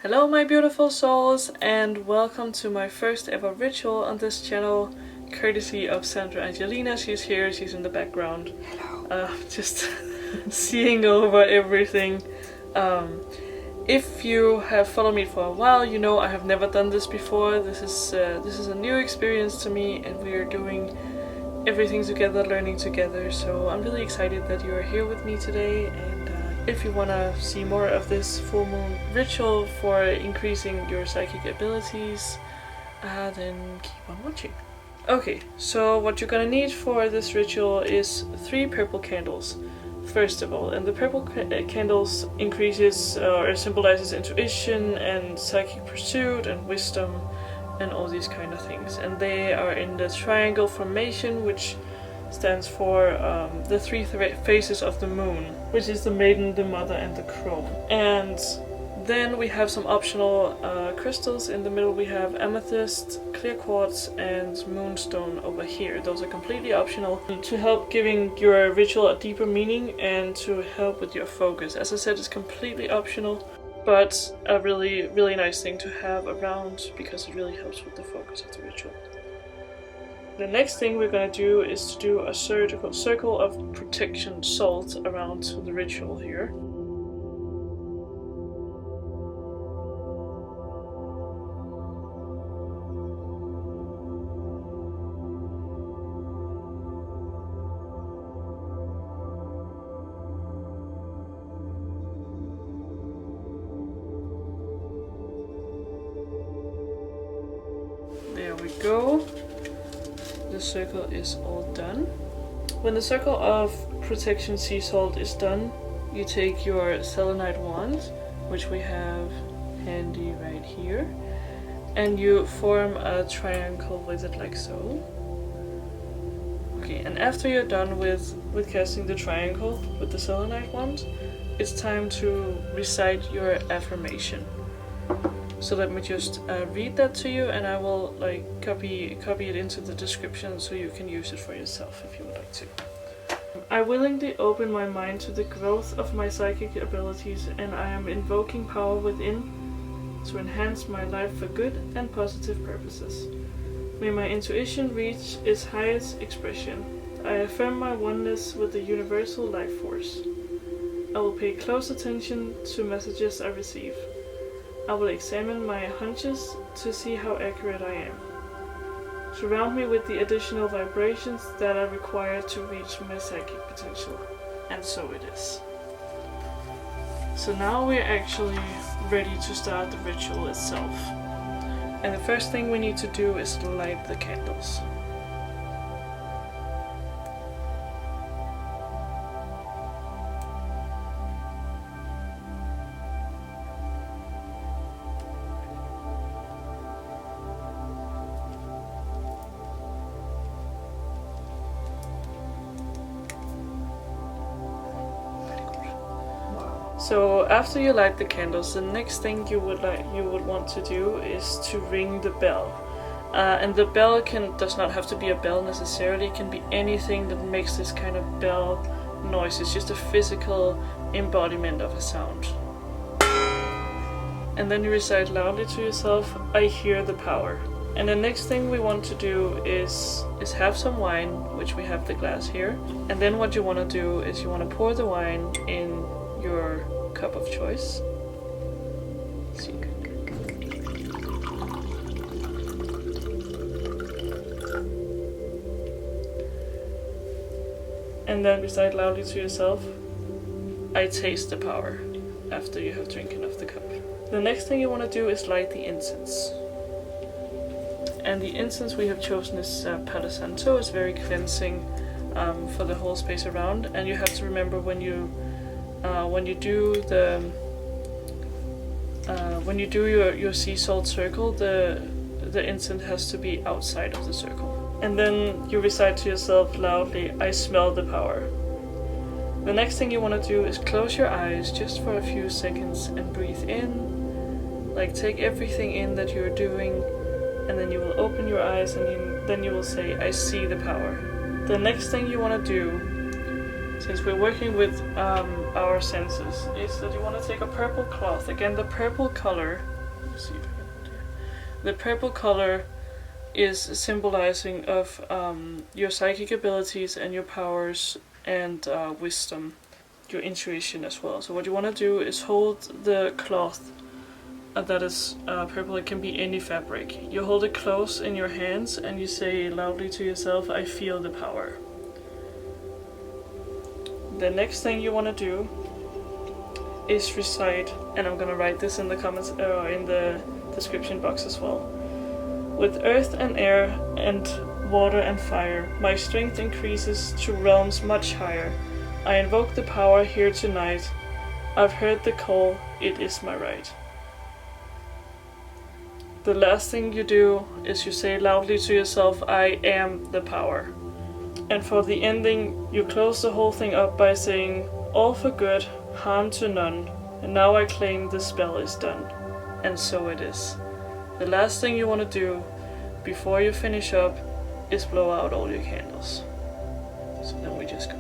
Hello my beautiful souls, and welcome to my first ever ritual on this channel, courtesy of Sandra Angelina. She's here, she's in the background. Hello. Just seeing over everything. If you have followed me for a while, you know I have never done this before. This is a new experience to me, and we are doing everything together, learning together. So I'm really excited that you are here with me today. And if you want to see more of this full moon ritual for increasing your psychic abilities, then keep on watching. Okay, so what you're gonna need for this ritual is 3 purple candles, first of all. And the purple candles increases or symbolizes intuition and psychic pursuit and wisdom and all these kind of things. And they are in the triangle formation, which stands for the 3 phases of the moon, which is the maiden, the mother, and the crone. And then we have some optional crystals. In the middle we have amethyst, clear quartz, and moonstone over here. Those are completely optional to help giving your ritual a deeper meaning and to help with your focus. As I said, it's completely optional, but a really, really nice thing to have around because it really helps with the focus of the ritual. The next thing we're going to do is to do a circle of protection salt around the ritual here. There we go. The circle is all done. When the circle of protection sea salt is done, you take your selenite wand, which we have handy right here, and you form a triangle with it like so. Okay, and after you're done with casting the triangle with the selenite wand, it's time to recite your affirmation. So let me just read that to you, and I will copy it into the description so you can use it for yourself if you would like to. I willingly open my mind to the growth of my psychic abilities, and I am invoking power within to enhance my life for good and positive purposes. May my intuition reach its highest expression. I affirm my oneness with the universal life force. I will pay close attention to messages I receive. I will examine my hunches to see how accurate I am. Surround me with the additional vibrations that are required to reach my psychic potential. And so it is. So now we're actually ready to start the ritual itself. And the first thing we need to do is light the candles. So after you light the candles, the next thing you would want to do is to ring the bell. And the bell does not have to be a bell necessarily. It can be anything that makes this kind of bell noise. It's just a physical embodiment of a sound. And then you recite loudly to yourself, I hear the power. And the next thing we want to do is have some wine, which we have the glass here. And then what you want to do is you want to pour the wine in your cup of choice. And then recite loudly to yourself, I taste the power, after you have drinking of the cup. The next thing you want to do is light the incense. And the incense we have chosen is Palo Santo. It's very cleansing for the whole space around. And you have to remember when you do your sea salt circle, the incense has to be outside of the circle. And then you recite to yourself loudly, I smell the power. The next thing you want to do is close your eyes just for a few seconds and breathe in. Take everything in that you're doing, and then you will open your eyes and then you will say, I see the power. The next thing you want to do is since we're working with our senses, is that you want to take a purple cloth. Again, the purple color, let's see if I can put it here. The purple color is symbolizing of your psychic abilities and your powers and wisdom, your intuition as well. So what you want to do is hold the cloth that is purple. It can be any fabric. You hold it close in your hands and you say loudly to yourself, I feel the power. The next thing you want to do is recite, and I'm gonna write this in the comments or in the description box as well. With earth and air and water and fire, my strength increases to realms much higher. I invoke the power here tonight. I've heard the call, it is my right. The last thing you do is you say loudly to yourself, I am the power. And for the ending, you close the whole thing up by saying, all for good, harm to none, and now I claim the spell is done. And so it is. The last thing you want to do before you finish up is blow out all your candles. So then we just go